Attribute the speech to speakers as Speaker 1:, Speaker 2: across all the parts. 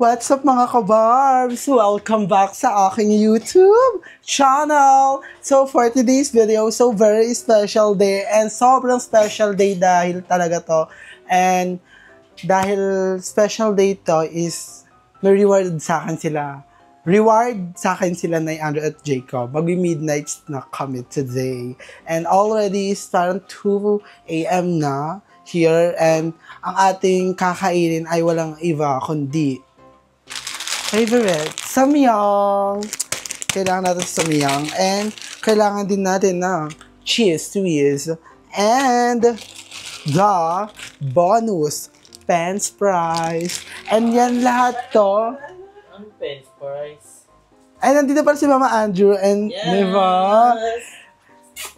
Speaker 1: What's up mga kabarbs? Welcome back sa aking YouTube channel. So for today's video, so very special day and sobrang special day dahil talaga to. And dahil special day to is may reward sa akin sila. Reward sa akin sila na Andrew at Jacob. Mag-midnight na kami today. And already it's parang 2 AM na here. And ang ating kakainin ay walang iba kundi favorite, samyang. Kailangan natin samyang. And kailangan din natin ng cheese twist. And the bonus French fries. And yan lahat to.
Speaker 2: Ang French fries.
Speaker 1: Ay, nandito pala si Mama Andrew. And
Speaker 2: yes!
Speaker 1: Diba?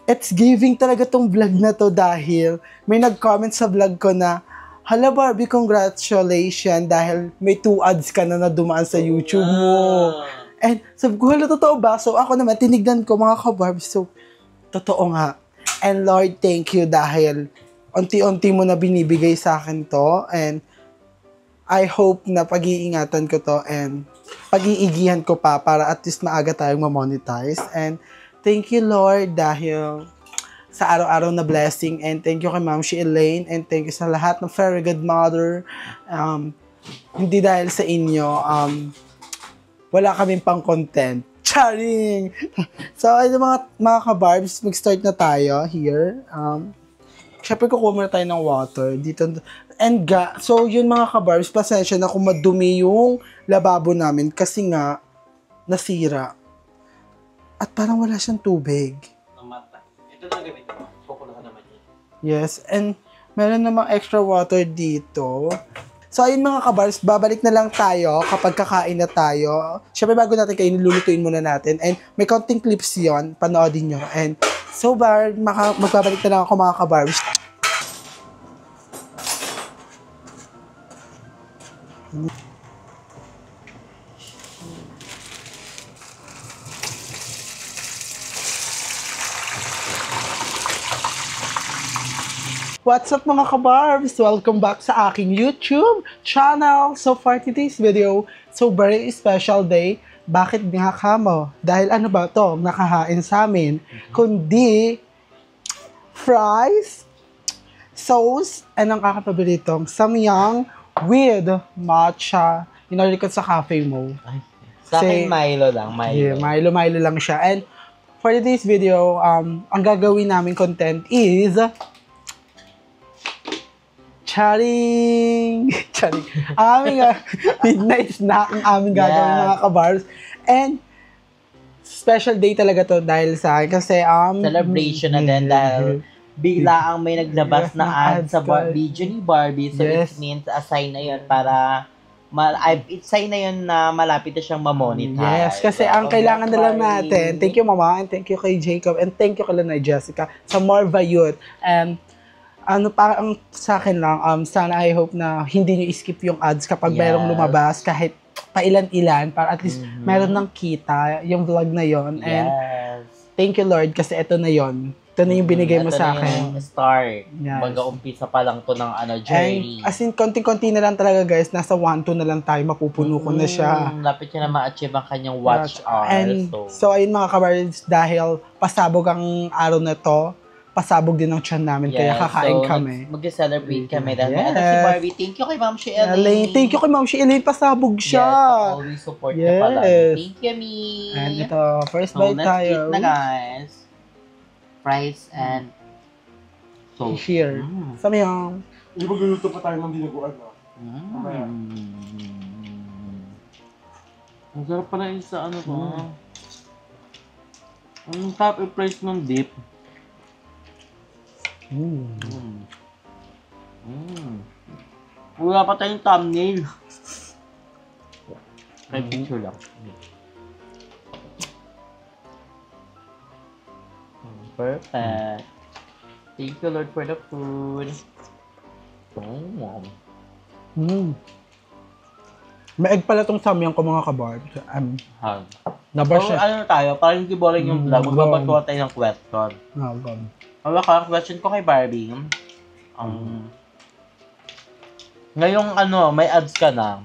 Speaker 1: It's giving talaga tong vlog na to dahil may nag-comment sa vlog ko na, hala Barbie, congratulations dahil may 2 ads ka na dumaan sa YouTube mo. And sabi ko, hala, totoo ba? So ako naman, tinignan ko mga ka-Barbie. So, totoo nga. And Lord, thank you dahil unti-unti mo na binibigay sa akin to. And I hope na pag-iingatan ko to and pag-iigihan ko pa para at least maaga tayong ma-monetize. And thank you Lord dahil sa araw-araw na blessing, and thank you kay Ma'am She Elaine, and thank you sa lahat ng very good mother. Hindi dahil sa inyo, wala kaming pang content. Charing! So, ay mga ka-barbs, mag-start na tayo here. Siyempre, kukuha muna tayo ng water dito. And so, yun mga ka-barbs, pasensya na kung madumi yung lababo namin kasi nga, nasira. At parang wala siyang tubig.
Speaker 2: Ito na gamitin mo. Pupuluhan naman yun.
Speaker 1: Yes, and meron namang extra water dito. So, ayun mga kabars, babalik na lang tayo kapag kakain na tayo. Siyempre, bago natin kainin, lulutuin muna natin. And may counting clips yon, panoodin nyo. And so, magbabalik na lang ako mga kabars. What's up mga kabarbs? Welcome back sa aking YouTube channel. So for today's video, so very special day. Bakit nga kamo? Dahil ano ba to nakahain sa amin? Kundi fries, sauce, and ang kakapaboritong samyang with matcha. In-order ko sa cafe mo.
Speaker 2: Sa akin, Milo lang. Milo.
Speaker 1: Yeah, Milo lang siya. And for today's video, ang gagawin namin content is charing! Charing. Ang aming midnight snack ang aming gagawin mga kabars. And special day talaga to dahil sa akin kasi
Speaker 2: celebration na din dahil bigla ang may naglabas na ad sa video ni Barbie. So it means assign na yun para it's sign na yun na malapit na siyang mamonetize.
Speaker 1: Yes, kasi ang kailangan na lang natin, thank you Mama, and thank you kay Jacob, and thank you kay Lanay Jessica sa Marva Youth. And ano parang sa akin lang, sana I hope na hindi nyo skip yung ads kapag mayroong lumabas kahit pailan-ilan para at least meron ng kita yung vlog na yon. And thank you Lord kasi ito na yon. Ito na yung binigay mo sa akin.
Speaker 2: Ito na yung start. Yes. Mag-umpisa pa lang to ng journey.
Speaker 1: And as in, konting-konti na lang talaga guys. Nasa 1-2 na lang tayo. Mapupuno ko na siya.
Speaker 2: Lapit niya na ma-achieve ang kanyang watch hour.
Speaker 1: And so ayun mga kabars, dahil pasabog ang araw na to, pasabog din ang tiyan namin, kaya kakain kami.
Speaker 2: Mag-celebrate kami dahil may si Barbie. Thank you kay Ma'am She Elaine.
Speaker 1: Thank you kay Ma'am She Elaine, pasabog siya.
Speaker 2: Yes, always support niya pala. Thank you, Me.
Speaker 1: And ito, first bite tayo.
Speaker 2: Let's eat na guys. Fries and sauce.
Speaker 1: Here. Samyang.
Speaker 3: Hindi ba guluto pa tayo ng dinaguan na?
Speaker 2: Ang sarap pala yung sa ano ko. Ang top i-price ng dip. Wala pa tayong thumbnail. May picture lang. Perfect. Thank you Lord for the food.
Speaker 1: May egg pala tong samyang ko mga kabard.
Speaker 2: So, ano tayo? Parang hindi boring yung vlog. Magbabatuwa tayo ng question. Ang question ko kay Barbie. Ngayong may ads ka na.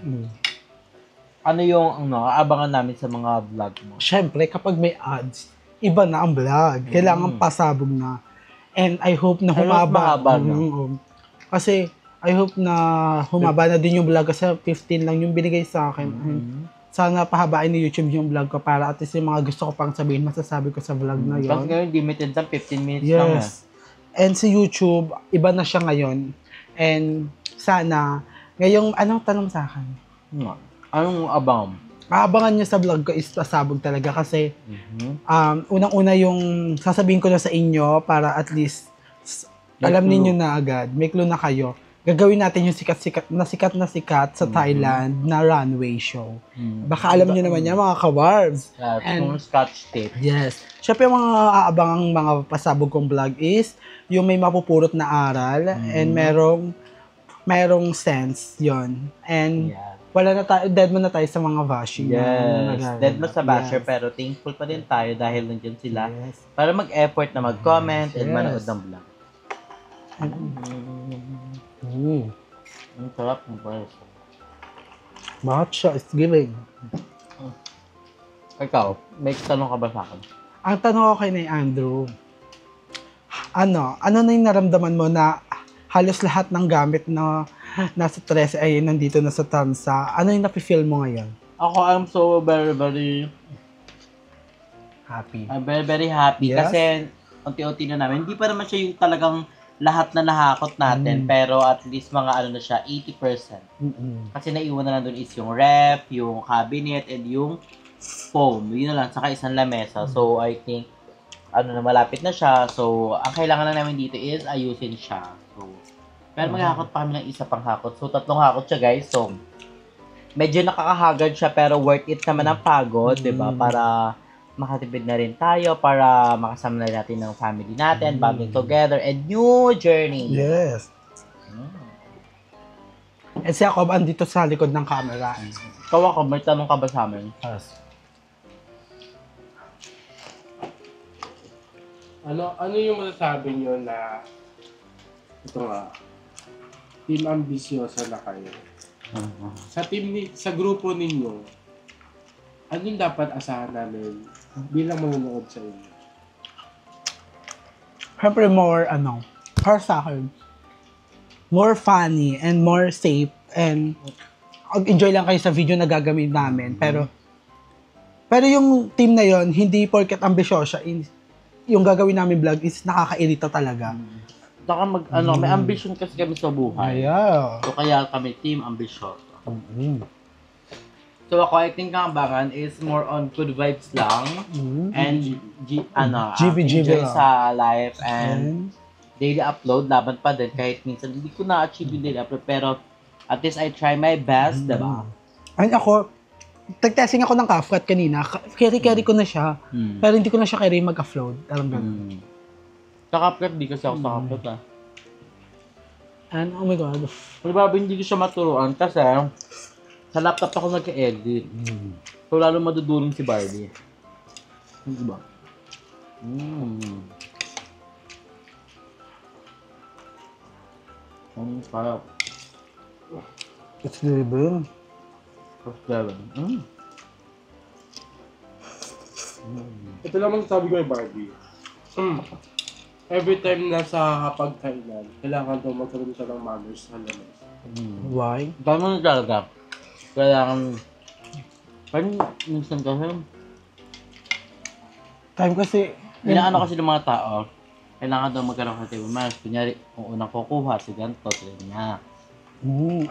Speaker 2: Ano yung aabangan namin sa mga vlog mo?
Speaker 1: Syempre, kapag may ads, iba na ang vlog. Kailangan pasabog na. And I hope na humaba.
Speaker 2: mahaba na.
Speaker 1: Kasi, I hope na humaba na din yung vlog kasi 15 lang yung binigay sa akin. And sana pahabain ni YouTube yung vlog ko para at least yung mga gusto ko pang sabihin, masasabi ko sa vlog na yun.
Speaker 2: Kasi ngayon, limited lang, 15 minutes lang.
Speaker 1: Yes. And si YouTube, iba na siya ngayon. And sana, ngayong, anong tanong sa akin?
Speaker 2: Anong abang?
Speaker 1: Aabangan nyo sa vlog ko is pasabog talaga kasi unang-una yung sasabihin ko na sa inyo para at least alam ninyo na agad, may clue na kayo. Gagawin natin yung sikat sa Thailand na runway show. Baka alam nyo naman yan mga ka-barbs.
Speaker 2: Yung scotch tape.
Speaker 1: Yes. Siyempre yung mga aabangang mga pasabog kong vlog is yung may mapupurot na aral and merong sense yon. And wala na tayo, dead mo na tayo sa mga bashing.
Speaker 2: Yes, dead mo sa basher pero thankful pa din tayo dahil nandiyan sila para mag-effort na mag-comment and manood ng vlog. Ang sarap ng boys.
Speaker 1: Matcha is giving.
Speaker 2: Ikaw, may tanong ka ba sa akin?
Speaker 1: Ang tanong ko kay Andrew, ano na yung naramdaman mo na halos lahat ng gamit na nasa 13 ay nandito na sa Tansa? Ano yung napi-feel mo ngayon?
Speaker 2: Ako, I'm so very, very
Speaker 1: happy.
Speaker 2: I'm very, very happy kasi unti-unti na namin. Hindi pa naman siya yung talagang lahat na nahakot natin, pero at least mga ano na siya, 80%. Kasi naiwan na lang doon is yung ref, yung cabinet, and yung foam. Yun na lang, saka isang lamesa. So, I think, malapit na siya. So, ang kailangan lang namin dito is ayusin siya. So, pero maghahakot pa kami ng isa pang hakot. So, 3 hakot siya, guys. So, medyo nakakahagard siya, pero worth it naman ang pagod, di ba? Para makatipid na rin tayo, para makasama na natin ng family natin, bonding together, and new journey.
Speaker 1: Yes. And si Jacob andito sa likod ng camera.
Speaker 2: Ikaw ako, may tanong ka ba sa amin?
Speaker 1: Yes.
Speaker 3: Ano yung masasabi nyo na ito nga, team ambisyosa na kayo? Sa grupo ninyo, anong dapat asahan namin bilang manonood sa inyo?
Speaker 1: Siyempre para sa akin, more funny and more safe and enjoy lang kayo sa video na gagawin namin. Pero yung team na yon hindi porket ambisyosa, yung gagawin namin vlog is nakakairita talaga.
Speaker 2: Saka may ambition kasi kami sa buhay.
Speaker 1: Yeah.
Speaker 2: So kaya kami team ambisyoso. So ako, I think ang abangan is more on good vibes lang and
Speaker 1: GBGB
Speaker 2: enjoy
Speaker 1: lang
Speaker 2: sa life and daily upload, laban pa din kahit minsan hindi ko na-achieve yung daily upload pero at least I try my best, diba?
Speaker 1: And ako, tag-testing ako ng CapCut kanina, carry ko na siya, pero hindi ko na siya carry mag-upload. Alam ganun.
Speaker 2: Sa CapCut, di kasi ako sa CapCut
Speaker 1: And oh my God.
Speaker 2: Pero hindi ko siya maturuan kasi sa laptop ako nag-edit. So, lalo madudulong si Barbie. Diba? Ang sarap.
Speaker 1: It's living.
Speaker 2: First level.
Speaker 3: Ito lang sabi ko kay Barbie. Every time nasa hapagkainan, kailangan daw magkaroon siya ng manners sa labas.
Speaker 1: Why?
Speaker 2: Dahil mo na talaga. Kailangan, parang minsan kasi,
Speaker 1: Time kasi,
Speaker 2: inaano kasi ng mga tao, kailangan daw magkaroon ng table manners. Kunyari, kung unang kukuha, si ganito, si ganyan.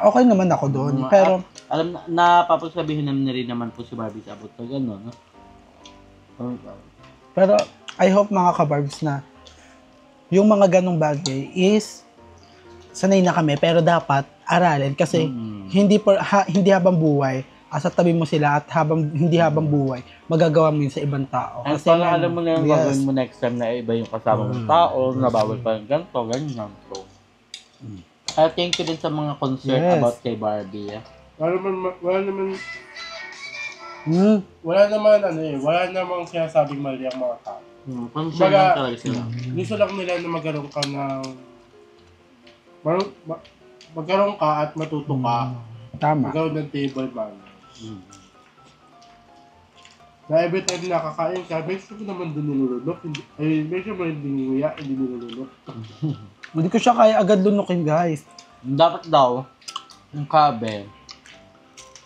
Speaker 1: Okay naman ako doon, pero
Speaker 2: alam na papagsabihin namin na rin naman po si Barbie sa abot na gano'n.
Speaker 1: pero I hope mga kabarbs na yung mga ganong bagay is sanay na kami, pero dapat aralin kasi hindi habang buhay asa tabi mo sila at hindi habang buhay magagawa mo yun sa ibang tao.
Speaker 2: At
Speaker 1: Kasi
Speaker 2: parang alam mo na yung gagawin mo next time na iba yung kasama mong tao, na bawal pa yung ganito, ganyan. So, thank you din sa mga concern about kay Barbie.
Speaker 3: Wala namang sinasabing mali ang mga tao.
Speaker 2: Concern lang talaga sila.
Speaker 3: Gusto lang nila na magkaroon ka ng magkaroon ka at matuto ka.
Speaker 1: Tama.
Speaker 3: Magkaroon ng table manners. Na every time nakakain ka, make sure naman din nilulunok. Make sure mo hindi nguya, hindi nilulunok.
Speaker 1: Hindi ko siya kaya agad lunukin, guys.
Speaker 2: Dapat daw, yung kabe,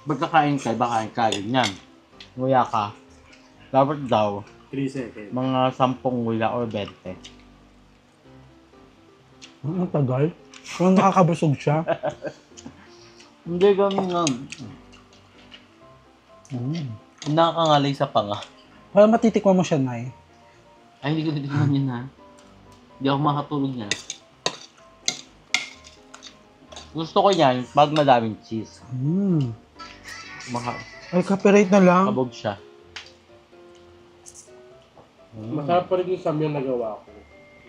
Speaker 2: pagkakain ka, baka kain ka, ganyan. Nguya ka. Dapat daw,
Speaker 3: 3 seconds.
Speaker 2: mga 10 nguya or 20.
Speaker 1: Ang tagal. Kung nakakabusog siya.
Speaker 2: Hindi ganun nga. Nakakangalay sa panga.
Speaker 1: Para matitikman mo siya, Nay.
Speaker 2: Ay, hindi ko titignan yun ha. Hindi ako makatulog niya. Gusto ko yan pag madaming cheese.
Speaker 1: Ay, copyright na lang.
Speaker 2: Kabog siya.
Speaker 3: Masarap pa rin yung samyang nagawa ko.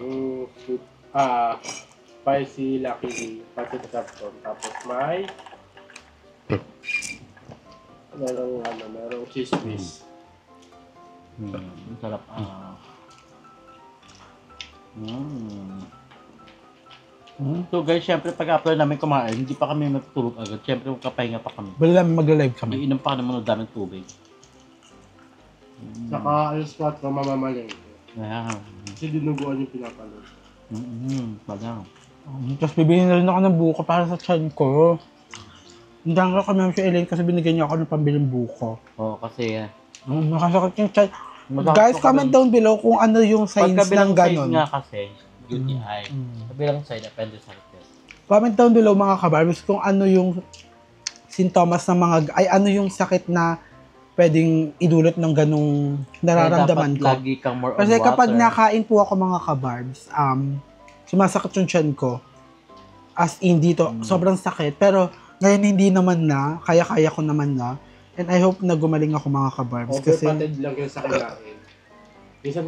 Speaker 3: Yung spicy Lucky Patit Carton. Tapos may merong cheese whiz.
Speaker 2: Ang sarap. So guys, syempre pag-upload namin kumain, hindi pa kami matutulog agad. Syempre magkapahinga pa kami.
Speaker 1: Bala namin mag-live kami.
Speaker 2: Iinom pa kami ng daming tubig.
Speaker 3: Saka yung squat ko mamamaling.
Speaker 2: Ayan.
Speaker 3: Kasi dinuguan yung pinapanood.
Speaker 2: Palang.
Speaker 1: Tapos bibili na rin ako ng buko para sa tiyan ko. Hindi ko kami si Elaine kasi binigyan niya ako ng pambiling buko.
Speaker 2: Oo, kasi
Speaker 1: Nakasakit yung tiyan.
Speaker 2: Masakit
Speaker 1: Guys,
Speaker 2: po
Speaker 1: comment down below kung ano yung signs ng
Speaker 2: side
Speaker 1: ganon.
Speaker 2: nga kasi, UTI. Kabilang side, appendicitis.
Speaker 1: Comment down below mga kabarbs kung ano yung sintomas ng mga, ano yung sakit na pwedeng idulot ng ganong nararamdaman ko.
Speaker 2: Kaya dapat lagi kang more on
Speaker 1: Kasi
Speaker 2: water.
Speaker 1: kapag nakain po ako mga kabarbs, sumasakit yung tiyan ko. As in dito, sobrang sakit. Pero ngayon hindi naman na, kaya-kaya ko naman na. And I hope na gumaling ako mga kabarbs. Kasi
Speaker 3: Overpatid lang yun sa kinain. Minsan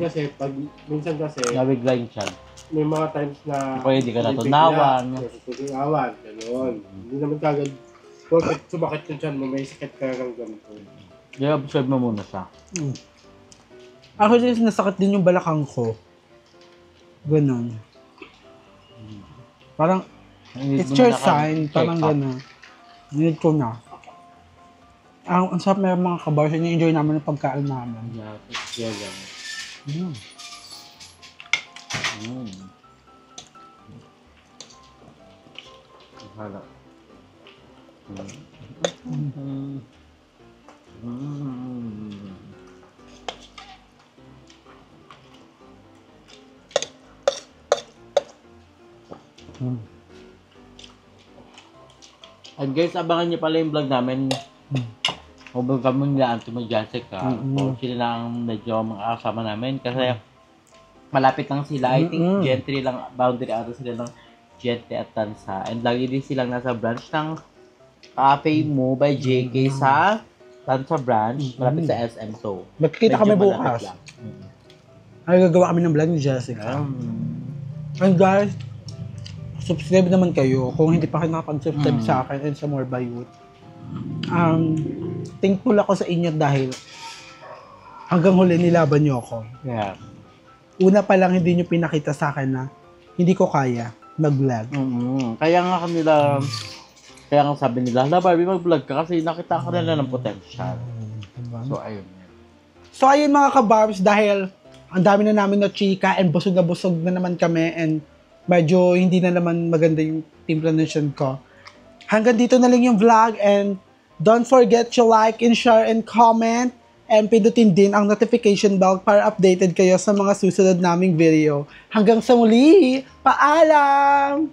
Speaker 3: kasi,
Speaker 2: Nabigla yung tiyan.
Speaker 3: may mga times na
Speaker 2: Kaya hindi ka natunawan.
Speaker 3: Natunawan, gano'n. Hindi naman kagad, porque sumakit yung tiyan mo, may sakit ka ng ganito.
Speaker 2: Kaya observe mo muna siya.
Speaker 1: actually, nasakit din yung balakang ko. Ganon. Parang, it's your sign. Parang ganon. Need ko na. Ang sarap may mga kabars, enjoy naman yung pagkain namin.
Speaker 2: Yeah, yeah, yeah. Hala. And guys, abangan niyo pala yung vlog namin. Hubog kami nila Auntie mo Jessica. So, sila lang medyo mga kasama namin. Kasi malapit lang sila. I think Gentry lang, boundary ata sila ng Gentry at Tansa. And lagi din silang nasa branch ng Cafe Mo by JK sa Tansa branch. Malapit sa SM. So,
Speaker 1: Magkikita kami
Speaker 2: medyo malapit
Speaker 1: bukas.
Speaker 2: lang.
Speaker 1: Ay, gagawa kami ng vlog ni Jessica. And guys, subscribe naman kayo kung hindi pa kayo nakapag-subscribe sa akin and sa More by Youth. Thankful ako sa inyo dahil hanggang huli nilaban niyo ako.
Speaker 2: Yeah.
Speaker 1: Una pa lang hindi niyo pinakita sa akin na hindi ko kaya mag-vlog.
Speaker 2: Kaya nga kanila, kaya nga sabi nila, hala Barbie, mag-vlog ka kasi nakita ka nila ng potential. So, ayun.
Speaker 1: So ayun mga kabarbs, dahil ang dami na namin na chika and busog na naman kami and medyo hindi na naman maganda yung implementation ko. Hanggang dito na lang yung vlog and don't forget to like and share and comment and pindutin din ang notification bell para updated kayo sa mga susunod naming video. Hanggang sa muli, paalam!